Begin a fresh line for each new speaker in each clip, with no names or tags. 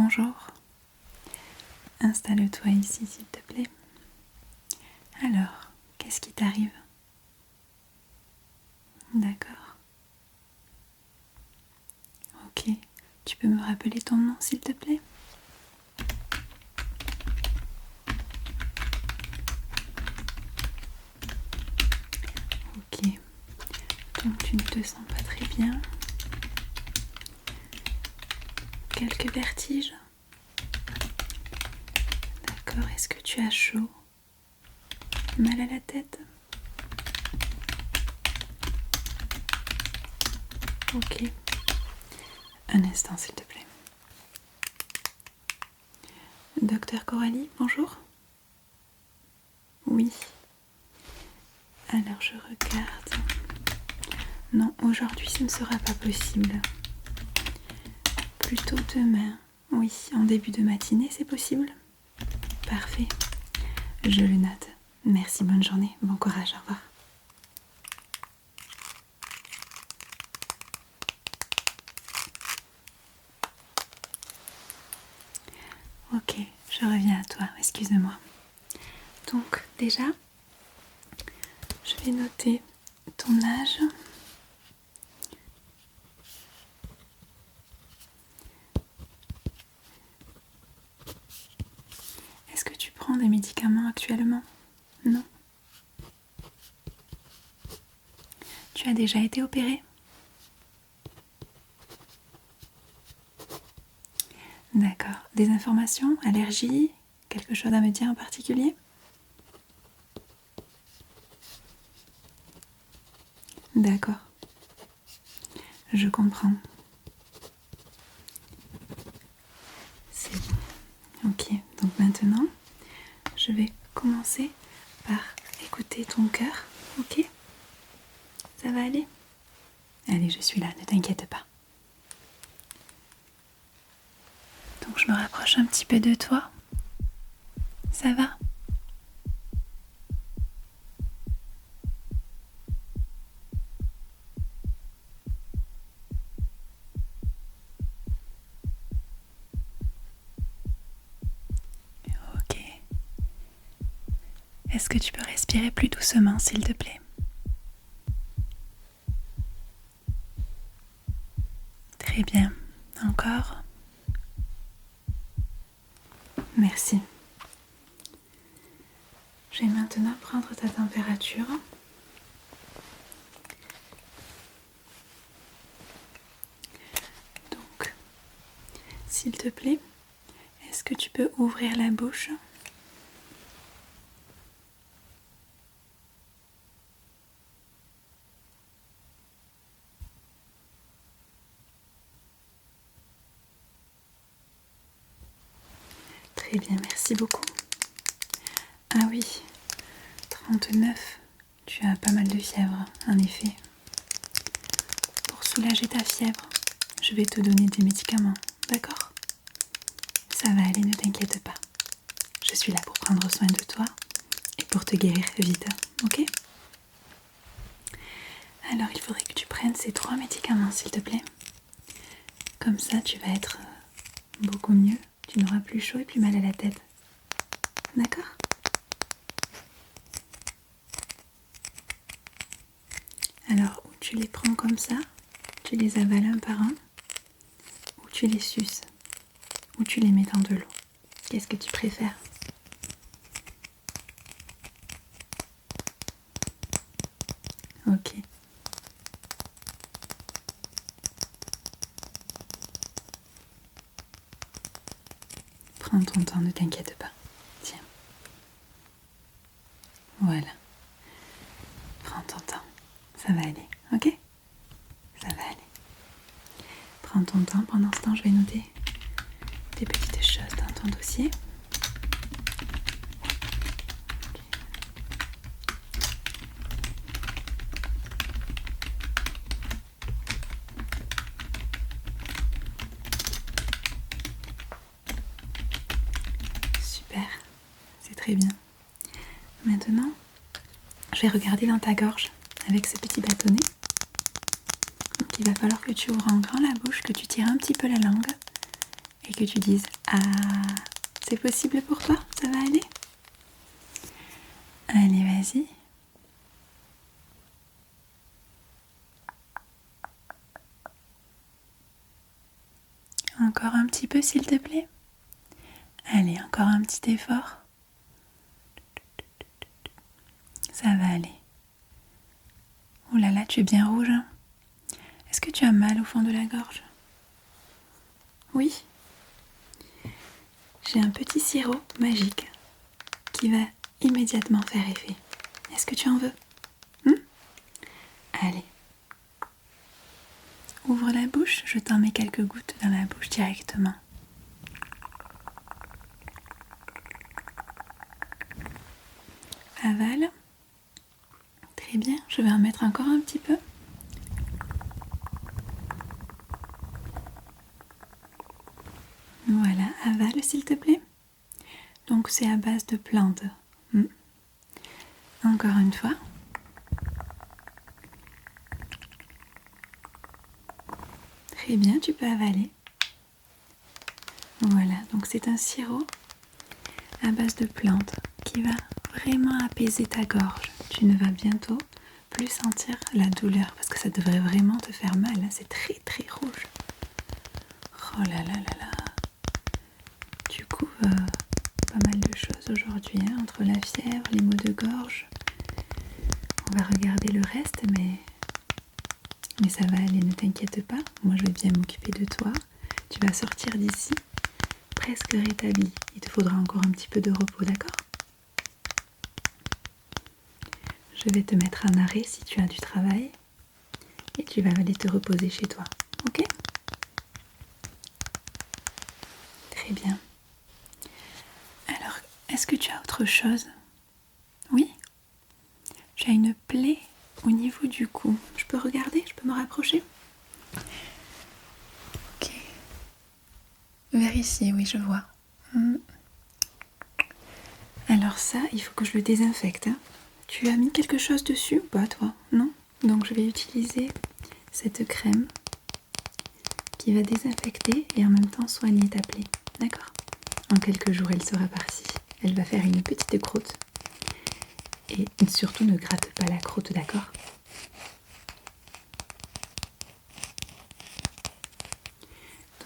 bonjour. Installe-toi ici s'il te plaît. Alors, qu'est-ce qui t'arrive? D'accord. Ok, tu peux me rappeler ton nom s'il te plaît? Ok, donc tu ne te sens pas très bien. Quelques vertiges? D'accord, est-ce que tu as chaud? Mal à la tête? Ok. Un instant s'il te plaît. Docteur Coralie, bonjour. Oui. Alors je regarde. Non, aujourd'hui ce ne sera pas possible. Plutôt demain. Oui, en début de matinée, c'est possible? Parfait. Je le note. Merci, bonne journée. Bon courage, au revoir. Ok, je reviens à toi, excuse-moi. Donc, déjà, je vais noter ton âge. Est-ce que tu prends des médicaments actuellement? Non. Tu as déjà été opéré? D'accord. Des informations? Allergies? Quelque chose à me dire en particulier? D'accord. Je comprends. C'est bon. Ok, donc maintenant, je vais commencer par écouter ton cœur. Ok? Ça va aller? Allez, je suis là, ne t'inquiète pas. Donc je me rapproche un petit peu de toi. Ça va? Ok. Est-ce que tu peux respirer plus doucement, s'il te plaît? Très bien. Encore? Merci. Je vais maintenant prendre ta température. Donc, s'il te plaît, est-ce que tu peux ouvrir la bouche? Très bien, merci beaucoup. Ah oui, 39. Tu as pas mal de fièvre, en effet. Pour soulager ta fièvre, je vais te donner des médicaments, d'accord? Ça va aller, ne t'inquiète pas. Je suis là pour prendre soin de toi et pour te guérir vite, ok? Alors, il faudrait que tu prennes ces 3 médicaments, s'il te plaît. Comme ça, tu vas être beaucoup mieux. Tu n'auras plus chaud et plus mal à la tête. D'accord? Alors, ou tu les prends comme ça, tu les avales un par un, ou tu les suces, ou tu les mets dans de l'eau. Qu'est-ce que tu préfères? Ok. Prends ton temps, ne t'inquiète pas. Tiens. Voilà. Prends ton temps. Ça va aller, ok? Ça va aller. Prends ton temps. Pendant ce temps, je vais noter des petites choses dans ton dossier. Super. C'est très bien. Maintenant, je vais regarder dans ta gorge avec ce petit bâtonnet. Donc il va falloir que tu ouvres en grand la bouche, que tu tires un petit peu la langue et que tu dises « Ah, c'est possible pour toi? Ça va aller ?» Allez, vas-y. Encore un petit peu, s'il te plaît. Allez, encore un petit effort. Ça va aller. Oh là là, tu es bien rouge. Hein? Est-ce que tu as mal au fond de la gorge? Oui. J'ai un petit sirop magique qui va immédiatement faire effet. Est-ce que tu en veux? Allez. Ouvre la bouche, je t'en mets quelques gouttes dans la bouche directement. Avale. Très bien, je vais en mettre encore un petit peu. Voilà, avale s'il te plaît. Donc c'est à base de plantes. Encore une fois. Très bien, tu peux avaler. Voilà, donc c'est un sirop à base de plantes qui va vraiment apaiser ta gorge. Tu ne vas bientôt plus sentir la douleur parce que ça devrait vraiment te faire mal. C'est très très rouge. Oh là là là là. Du coup, pas mal de choses aujourd'hui, hein, entre la fièvre, les maux de gorge. On va regarder le reste, mais ça va aller, ne t'inquiète pas. Moi, je vais bien m'occuper de toi. Tu vas sortir d'ici presque rétabli. Il te faudra encore un petit peu de repos, d'accord? Je vais te mettre en arrêt si tu as du travail et tu vas aller te reposer chez toi, ok? Très bien. Alors, est-ce que tu as autre chose? Oui? Tu as une plaie au niveau du cou. Je peux regarder? Je peux me rapprocher? Ok. Vers ici, oui, je vois. Alors ça, il faut que je le désinfecte. Hein. Tu as mis quelque chose dessus ou pas, toi? Non? Donc je vais utiliser cette crème qui va désinfecter et en même temps soigner ta plaie. D'accord? En quelques jours, elle sera partie. Elle va faire une petite croûte. Et surtout, ne gratte pas la croûte, d'accord?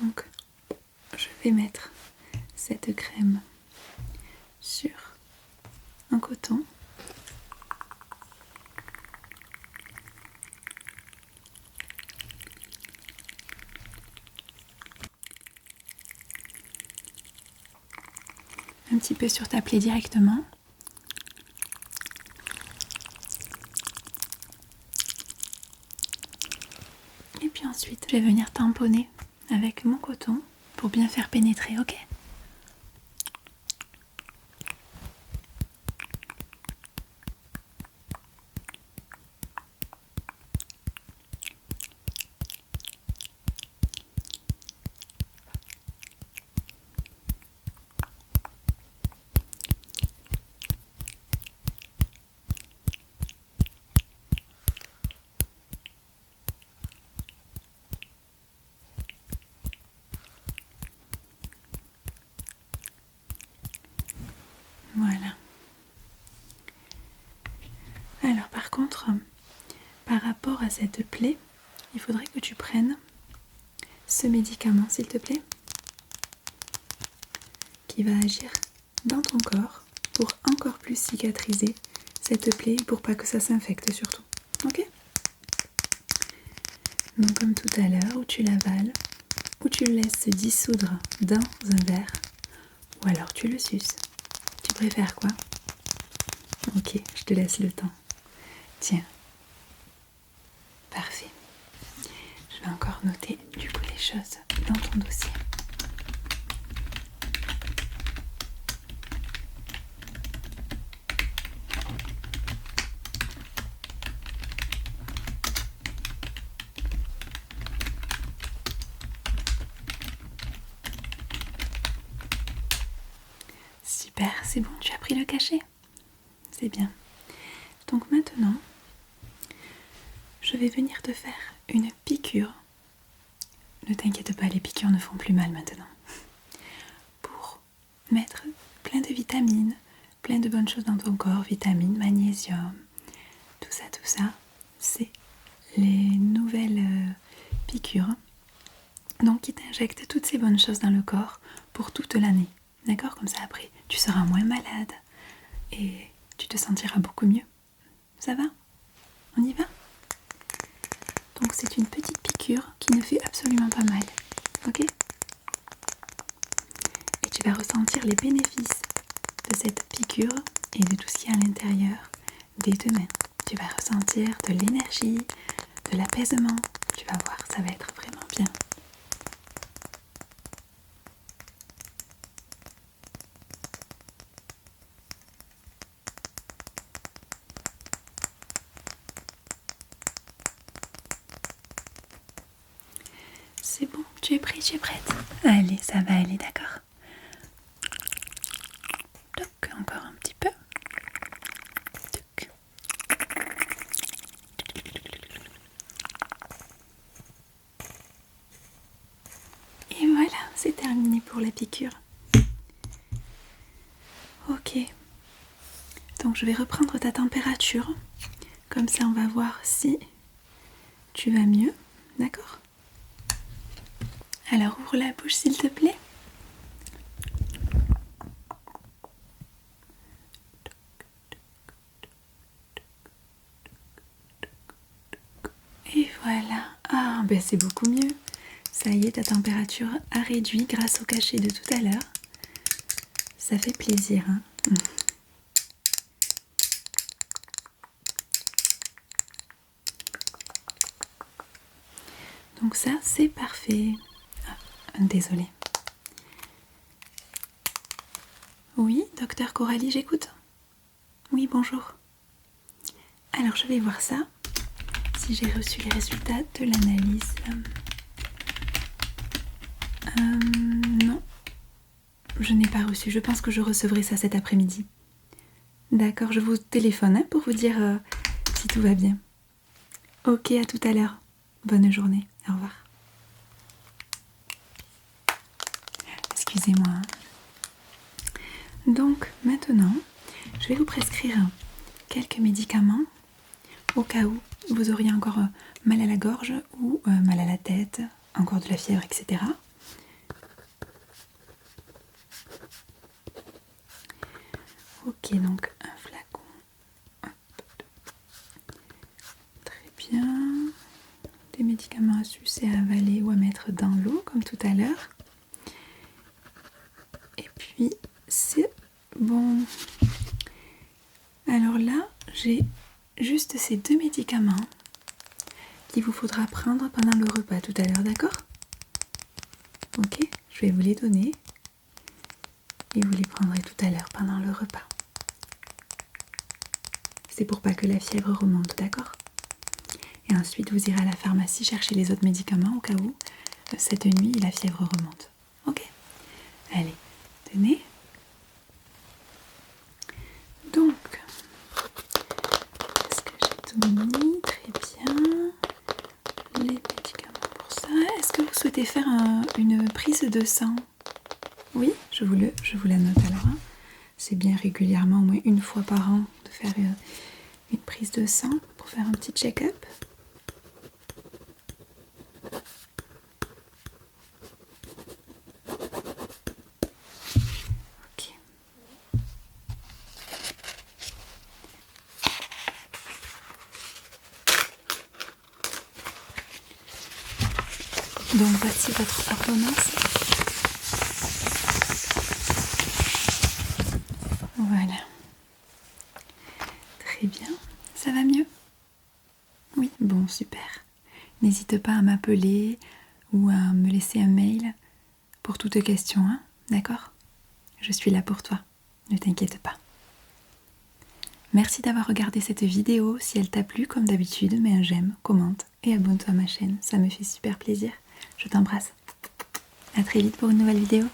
Donc, je vais mettre cette crème sur un coton. Un petit peu sur ta plaie directement. Et puis ensuite, je vais venir tamponner avec mon coton pour bien faire pénétrer, ok? Voilà. Alors par contre, par rapport à cette plaie, il faudrait que tu prennes ce médicament, s'il te plaît, qui va agir dans ton corps pour encore plus cicatriser cette plaie, pour pas que ça s'infecte surtout. Ok? Donc comme tout à l'heure, où tu l'avales, ou tu le laisses se dissoudre dans un verre, ou alors tu le suces. Tu préfères quoi? Ok, je te laisse le temps. Tiens. Parfait. Je vais encore noter du coup les choses dans ton dossier. Super, c'est bon, tu as pris le cachet? C'est bien. Donc maintenant, je vais venir te faire une piqûre. Ne t'inquiète pas, les piqûres ne font plus mal maintenant. de bonnes choses dans ton corps, vitamines, magnésium, tout ça, c'est les nouvelles piqûres. Donc qui t'injectent toutes ces bonnes choses dans le corps pour toute l'année. D'accord? Comme ça après, tu seras moins malade et tu te sentiras beaucoup mieux. Ça va? On y va? Donc c'est une petite piqûre qui ne fait absolument pas mal. Ok? Et tu vas ressentir les bénéfices de cette piqûre et de tout ce qui est à l'intérieur dès demain. Tu vas ressentir de l'énergie, de l'apaisement. Tu vas voir, ça va être vraiment bien. C'est bon, tu es prêt, tu es prête. Allez, ça va aller, d'accord? Toc, encore un petit peu. Toc. Et voilà, c'est terminé pour la piqûre. Ok. Donc je vais reprendre ta température. Comme ça, on va voir si tu vas mieux. D'accord? Alors ouvre la bouche s'il te plaît. Et voilà. Ah ben c'est beaucoup mieux. Ça y est, ta température a réduit grâce au cachet de tout à l'heure. Ça fait plaisir, hein? Donc ça, c'est parfait. Ah, désolée. Oui, docteur Coralie, j'écoute. Oui, bonjour. Alors, je vais voir ça. Si j'ai reçu les résultats de l'analyse. Non. Je n'ai pas reçu. Je pense que je recevrai ça cet après-midi. D'accord, je vous téléphone pour vous dire si tout va bien. Ok, à tout à l'heure. Bonne journée. Au revoir. Excusez-moi. Donc, maintenant, je vais vous prescrire quelques médicaments au cas où vous auriez encore mal à la gorge ou mal à la tête, encore de la fièvre, etc. Ok, donc un flacon. Hop. Très bien. Des médicaments à sucer, à avaler ou à mettre dans l'eau, comme tout à l'heure. Et puis, c'est bon. Alors là, j'ai juste ces 2 médicaments qu'il vous faudra prendre pendant le repas tout à l'heure, d'accord? Ok, je vais vous les donner et vous les prendrez tout à l'heure pendant le repas. C'est pour pas que la fièvre remonte, d'accord? Et ensuite, vous irez à la pharmacie chercher les autres médicaments au cas où cette nuit la fièvre remonte. Ok? Allez, tenez. Donc, est-ce que j'ai tout mis? Très bien. Les médicaments pour ça. Est-ce que vous souhaitez faire une prise de sang? Oui, je vous la note alors. Hein. C'est bien régulièrement, au moins une fois par an, de faire une prise de sang pour faire un petit check-up. Ok. Donc voici votre ordonnance. Voilà. Très bien. Ça va mieux? Oui, bon, super. N'hésite pas à m'appeler ou à me laisser un mail pour toute question, hein, d'accord? Je suis là pour toi, ne t'inquiète pas. Merci d'avoir regardé cette vidéo. Si elle t'a plu, comme d'habitude, mets un j'aime, commente et abonne-toi à ma chaîne. Ça me fait super plaisir. Je t'embrasse. À très vite pour une nouvelle vidéo.